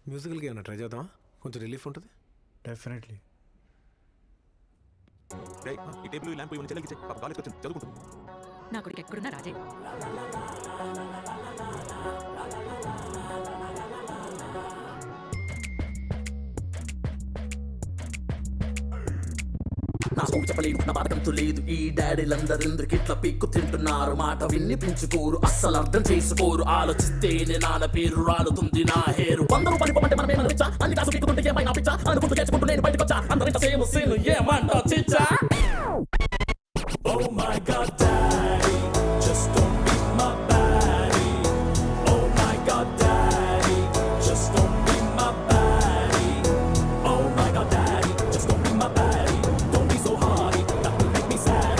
మ్యూజికల్గా ఏమైనా ట్రై చేద్దామా? కొంచెం రిలీఫ్ ఉంటుంది. డెఫినెట్లీ. ఈ టేబుల్ ల్యాంప్ ఇవన్నీ చెల్లెకి పాప కాలేజ్కి వచ్చింది చదువుకుంటుంది. నా కొడుకు ఎక్కడున్నా రాజే. నా సోకు చెప్పలేదు, నా బాధకంతు లేదు. ఈ డాడీలందరెందుకు ఇట్లా పీక్కు తింటున్నారు? మాట విన్ని పెంచుకోరు, అస్సలు అర్థం చేసుకోరు. ఆలోచిస్తేనే నాన్న పేరు రాలుతుంది నా హేరు. 100 రూపాయలు ఇవ్వమంటే మనం ఏమైనా రిచ్చా? అన్ని కాసు పీక్కుంటే ఏమైనా పిచ్చా? అనుకుంటూ చేసుకుంటూ నేను బయటకు వచ్చా. అందరింత సేమ్ సేను ఏమంటా చిచ్చా? Oh my God, Daddy, just don't beat my baddie. Oh my God, Daddy, just don't beat my baddie. Oh my God, Daddy, just don't beat my baddie. Don't be so hardy, that will make me sad.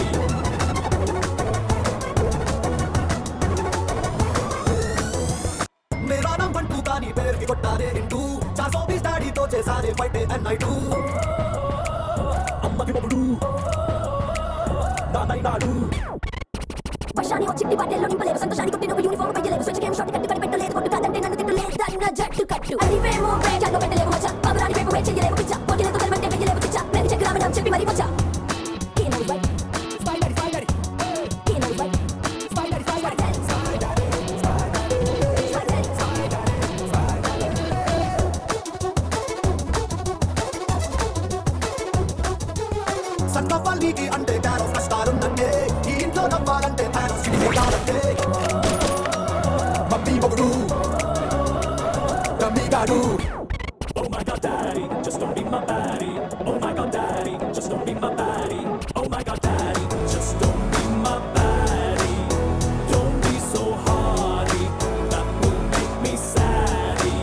मेरा नाम बंटू का नी पैर की कोट्टारे रिंटू 420 दाढ़ी तो चेसारे फाइटे and night to अम्मा की बबडू వర్షాన్ని వచ్చింది బాటెల్లో నింపలేవు సంతోషాన్ని కొట్టిన ఒక యూనిఫామ్ పైయలేవు స్విచ్ గేమ్ షాట్ కట్టి పెట్టలేదు కొట్టు కాదంటే నన్ను తిట్టలేదు దన్న జట్టు కట్టు అదివేమో బ్రేక్ అలో పెట్టలేవు మచ్చ పవరాని పేపర్ వెయిట్ చేయలేవు పిచ్చ పొగిలతో కలమంటే వెయ్యలేవు పిచ్చ నేను చెక్రామని చెప్పి మరి వచ్చా కెనల్ బై స్పైడర్ స్పైడర్ కెనల్ బై స్పైడర్ స్పైడర్ సన్నపల్లికి అంటే డాన్స్ కష్టాలుందంటే ఈ ఇంట్లో నవ్వాలంటే డాన్స్ చేయాలంటే మమ్మీ బొగుడు రమ్మీ గాడు Oh my God, Daddy, just don't be my baddie. Oh my God, Daddy, just don't be my baddie. Oh my God, Daddy, just don't be my baddie. Don't be so hardy, that will make me saddy.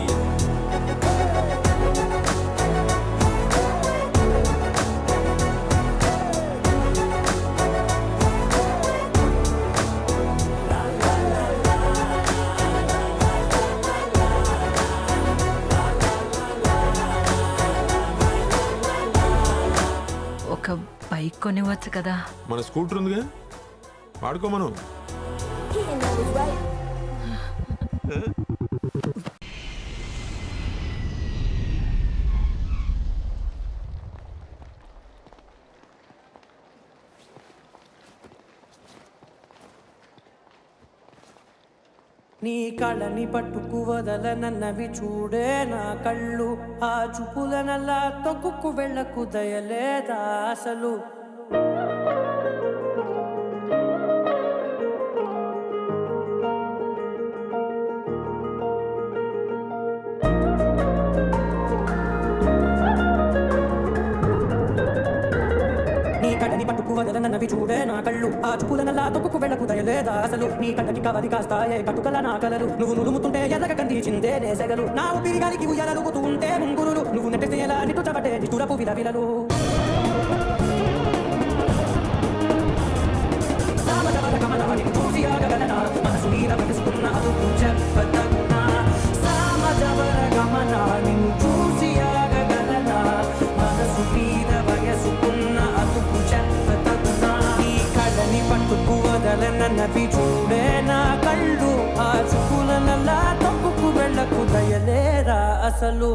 ఒక bike కొనివచ్చు కదా. మన scooter ఉందిగా, వాడుకో మనం. నీ కళ్ళని పట్టుకు వదలనన్నవి చూడే నా కళ్ళు. ఆ చూపులనల్లా తొక్కుకు వెళ్ళకు దయలేదా అసలు? నీ కళ్ళని పట్టుకు వదలనన్నవి చూడే నా కళ్ళు. ఆ చూపులనల్లా తొక్కుకు వెళ్ళకు దయలేదా అసలు? నీ కళ్ళకి కవది కాస్తాయే కటుకల నా కలలు. నువ్వు నులుముతుంటే ఎదగ కందిచిందే నేసెగలు. నా ఊపిరి గాలికి ఉయ్యాలలుగుతూ ఉంటే ముంగురులు. నువ్వు నెట్టేస్తే ఎలా నిట్టుచబట్టే నిట్టురపు విలవిలలు. చూసి ఆగగలనా మనసు మీద పలుసుకున్న అదుపు చెప్పతగునా? సామజవర గమన నిన్ను చూసి ఆగగలనా మనసు మీద వయసుకున్న అదుపు చెప్పతగునా? ఈ కళ్ళని పట్టుకు వదలనన్నవి చూడే నా కళ్ళు. ఆ చూపులనల్లా తప్పుకు వెళ్ళకు దయలేరా అసలు?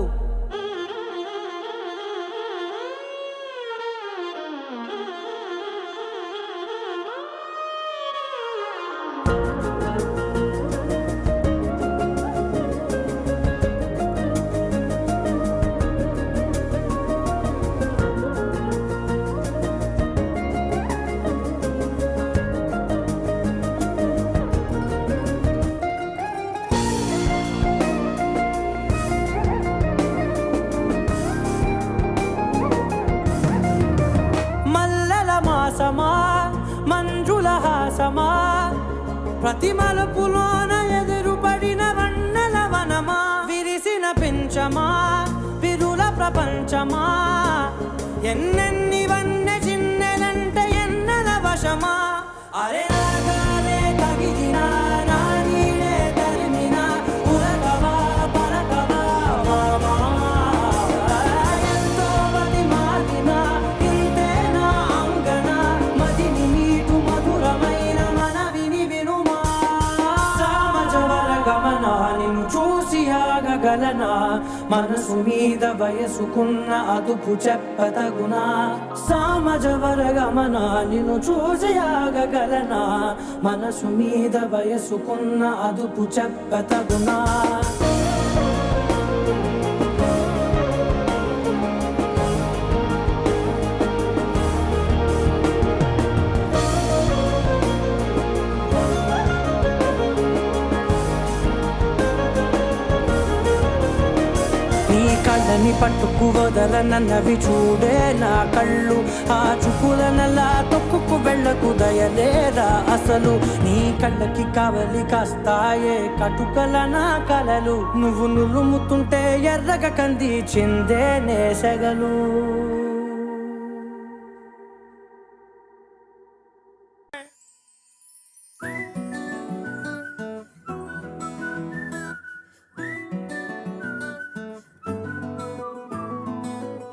మంజుల హాసమా ప్రతి మలుపులోన ఎదురుపడిన వన్నెల వనమా విరిసిన పెంచమా విరుల ప్రపంచమా ఎన్నెన్ని వన్నె చిన్నెలంటే ఎన్నెల వశమా అరే నాగాలే తగిలినా నా నీడే తరిమినా ఉరకవా పరకవా మామా ఎంతో మది మాదినా ఇంతే నా అంగన మదిని నీటు మధురమైన మనవిని వినుమా సామజవర గమనాని నిన్ను చూసి ఆగగలనా మనసు మీద వయసుకున్న అదుపు చెప్పతగునా సామజవరగమన నిన్ను చూసి ఆగగలనా మనసు మీద వయసుకున్న అదుపు చెప్పతగునా కళ్ళని పట్టుకు వదలనన్నవి చూడే నా కళ్ళు ఆ చూపులనలా తొక్కుకు వెళ్ళకు దయలేదా అసలు నీ కళ్ళకి కావలి కాస్తాయే కటుకల నా కలలు నువ్వు నులుముతుంటే ఎర్రగ కంది చిందే నేసగలు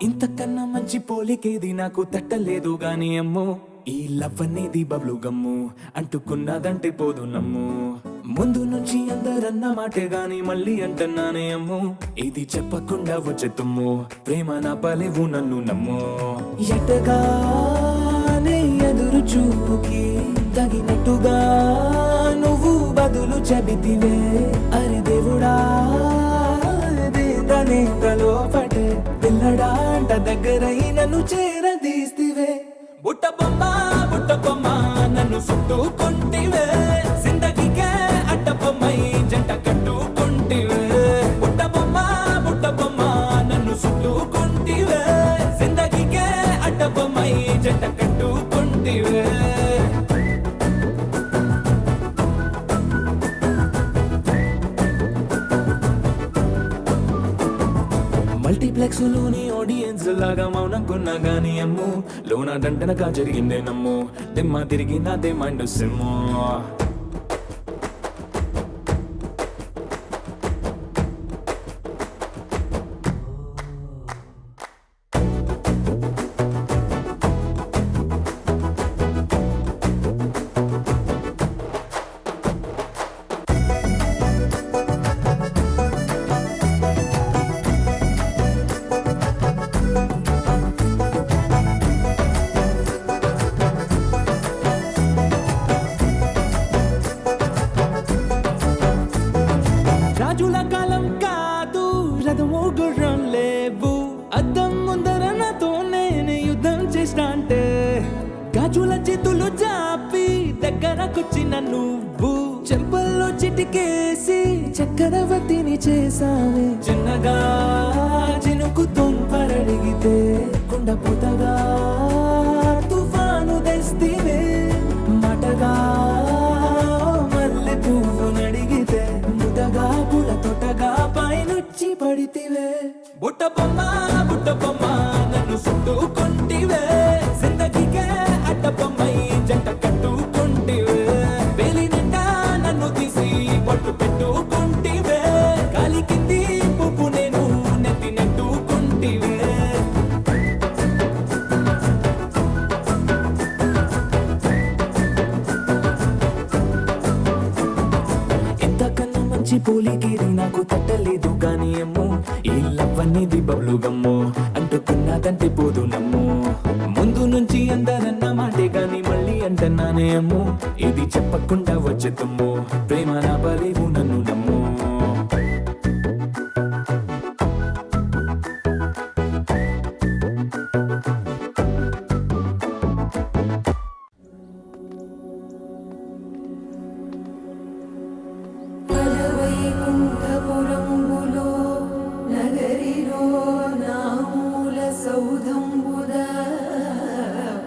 ఇంతకన్నా మంచి పోలికేది నాకు తట్టలేదు గాని అమ్మో ఈ లవ్ అనేది బబ్లు గమ్ము అంటుకున్నదంటే పోదు నమ్ము ముందు నుంచి అందరన్న మాటే గాని మళ్ళీ అంటున్నానే అమ్ము ఇది చెప్పకుండా వచ్చే తుమ్ము ప్రేమ నా పలేవు నన్ను నమ్ము ఎటగానే ఎదురు చూపుకి తగినట్టుగా నువ్వు బదులు చెబితివే అరే దేవుడా లోపటే పిల్లడాంట దగ్గరై నన్ను చేరదీస్తివే బుట్ట బొమ్మ నన్ను చుట్టుకుంటివే జిందగీకే అడ్డ బొమ్మై జంట కట్టుకుంటివే బుట్ట బొమ్మ నన్ను చుట్టుకుంటివే జిందగీకే అడ్డ బొమ్మై జంట కట్టుకుంటివే మల్టీప్లెక్స్ లోని ఆడియన్స్ లాగా మౌనంకున్నా గానీ అమ్ము లోన దండనగా జరిగిందే నమ్ము దిమ్మ తిరిగి నాదే మైండ్ సిమ్ము రాజుల కాలం కాదు రథము గుర్రం లేవు అద్దం ముందర నాతో నేను యుద్ధం చేస్తా అంటే గాజుల చేతులు చాపి దగ్గరకొచ్చిన నువ్వు చెంపల్లో చిటికేసి చక్రవర్తిని చేసావే చిన్నగా చినుకు తుంపరడిగితే కుండపోతగా తుఫాను తెస్తివే మాటగా మల్లె పువ్వు నడిగితే ముదగా పుల తొటగా పైనుచ్చి పడితివే బుట్ట బొమ్మ నన్ను చుట్టుకుంటివే జిందగీకే అడ్డ బొమ్మై జంట కట్టుకుంటివే వేలి నిండా నన్ను తీసి పట్టు పెట్టుకుంటివే గాలి కింది పువ్వు నేను నెత్తి నెట్టుకుంటివే ఇంతకన్నా మంచి పోలికేది నాకు తట్టలేదు గాని అమ్మో ఈ లవ్ అనేది బబ్లు గమ్ము అంటుకున్నదంటే పోదు నమ్ము ముందు నుంచి అందరన్న మాటే గాని మళ్ళీ అంటున్నానే అమ్ము ఇది చెప్పకుండా వచ్చే తుమ్ము ప్రేమ నా బలేవు నన్ను నమ్ము వైకుంఠపురంబులో నగరిలో నామూల సౌధంబుద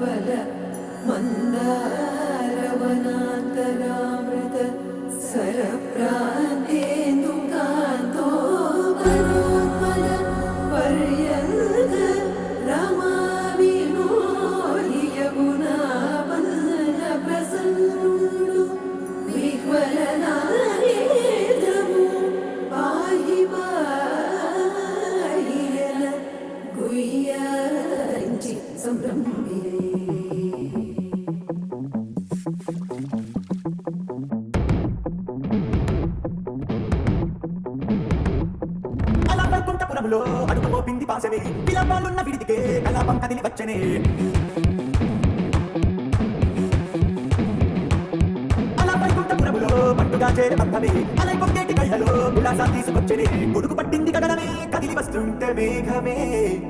బల మందారవనాంతరామృత సరప్రాంతేందు కాంతో బలోత్పల పర్యంత రమా వినోదియగుణా బల ప్రసన్నుడు విహ్వలనారేంద్రము పాహి పాహియన గుయ్యారించి సంభ్రమి వనములో అడుగు మోపింది పాసమే విలాపాలున్న విడిదికే కలాపం కదిలి వచ్చనే అలా వైకుంఠపురములో పట్టుగా చేరే బంధమే అలై పొంగేటి కళ్ళలో ఉల్లాసం తీసుకొచ్చనే కొడుకు పట్టింది కదలమే కదిలి వస్తుంటే మేఘమే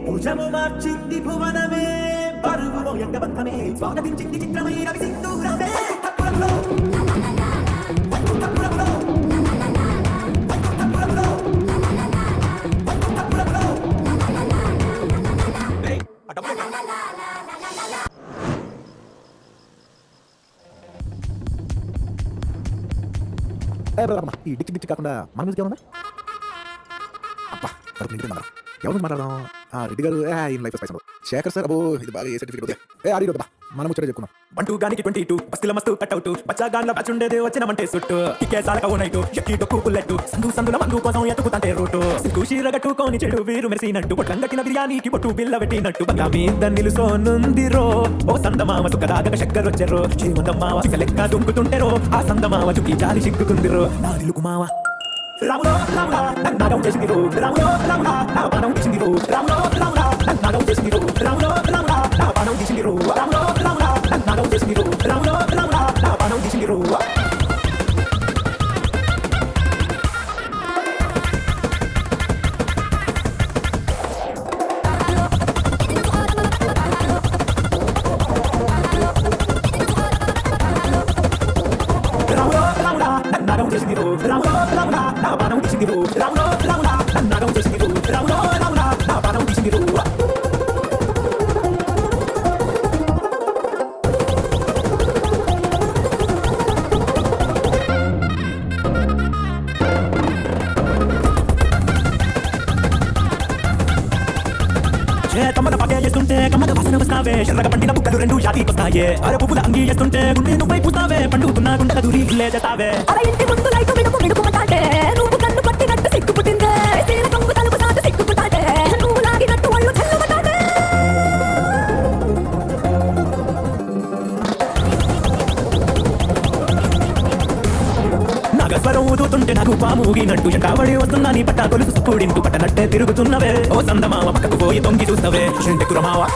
భుజము మార్చింది భువనమే బరువు మోయంగ బంధమే స్వాగతించింది చిత్రమై రవి సింధూరమే వైకుంఠపురములో వైకుంఠపురములో ఈ డిచ్చి డిచ్చి కాకుండా మన మ్యూజిక్ ఏమన్నా అబ్బా కడుపు నిండి మనం ఎవరు మాట్లాడదాం రెడ్డి గారు ఈయన లైఫ్ స్పైస్ శేఖర్ సార్ అబ్బో ఇది బాగా ఏ సర్టిఫికేట్ ఆడి మనం ముచ్చట చెప్పుకున్నాం బంటూ గానికి 22 బస్తిల మస్తు కట్అవుట్ బచ్చాగాన్ల బచ్చుండేది వచ్చినమంటే సుట్టు కిక్కే సాలక ఉన్నట్టు ఎక్కి డొక్కు పుల్లెట్టు సందుల మందు కోసం ఎత్తుకుతంటే రూటు సిగ్గు చీరగట్టుకొని చెడు వీరు మెరిసినట్టు పొట్లంగట్టిన బిర్యానీకి పొట్టు బిల్ల పెట్టినట్టు బంగా మీద నిలుసోనుందిరో ఓ సందమామ సుఖదాగక చక్కర వచ్చారో శ్రీమందమ్మావ లెక్క దుంకుతుంటేరో ఆ సందమావ చుక్కి జాలి సిగ్గుకుందిరో నాలుగు మావ రాములో రాములా నన్నాగం చేసిందిరో రాములో రాములా నా పానం తీసిందిరో రాములో రాములా నన్నాగం చేసిందిరో రాములో రాములా నా పానం తీసిందిరో రాములో రాములా నన్నాగం చేసిందిరో రాములో రాములా నా పానం తీసిందిరో నన్నాగం చేసిందిరో రాములో రాములా నా పానం తీసిందిరో రాములో రాములా నన్నాగం చేసిందిరో రాములో రాములా నా పానం తీసిందిరో కమ్మల పాకే చేస్తుంటే కమ్మల వాసన వస్తావే ఎర్రగా పండిన బుక్కలు రెండు యాదికి వస్తాయే అరే పువ్వుల అంగి చేస్తుంటే గుండె నువ్వై పూస్తావే పండుతున్నా గుండెల దూరి చేస్తావే అర ఇంటి ముందు లైట్ మినుకు మినుకుమంటాడే నువ్వు కన్ను పట్టినట్టు సిగ్గు పుట్టిందే సీన కొంగు తలుపు సాటు సిగ్గుకుంటాడే నువ్వు లాగినట్టు ఒళ్ళు చల్లుమంటాడే నాగస్వరం ఊదుతుంటే నాకు పాముగినట్టు ఎంటాబడి వస్తున్నా నీ పట్టా గొలుసు కూడింటూ పట్టనట్టే తిరుగుతున్నవే ఓ సందమావ పక్కకు పోయి తొంగి చూస్తావే కురమావా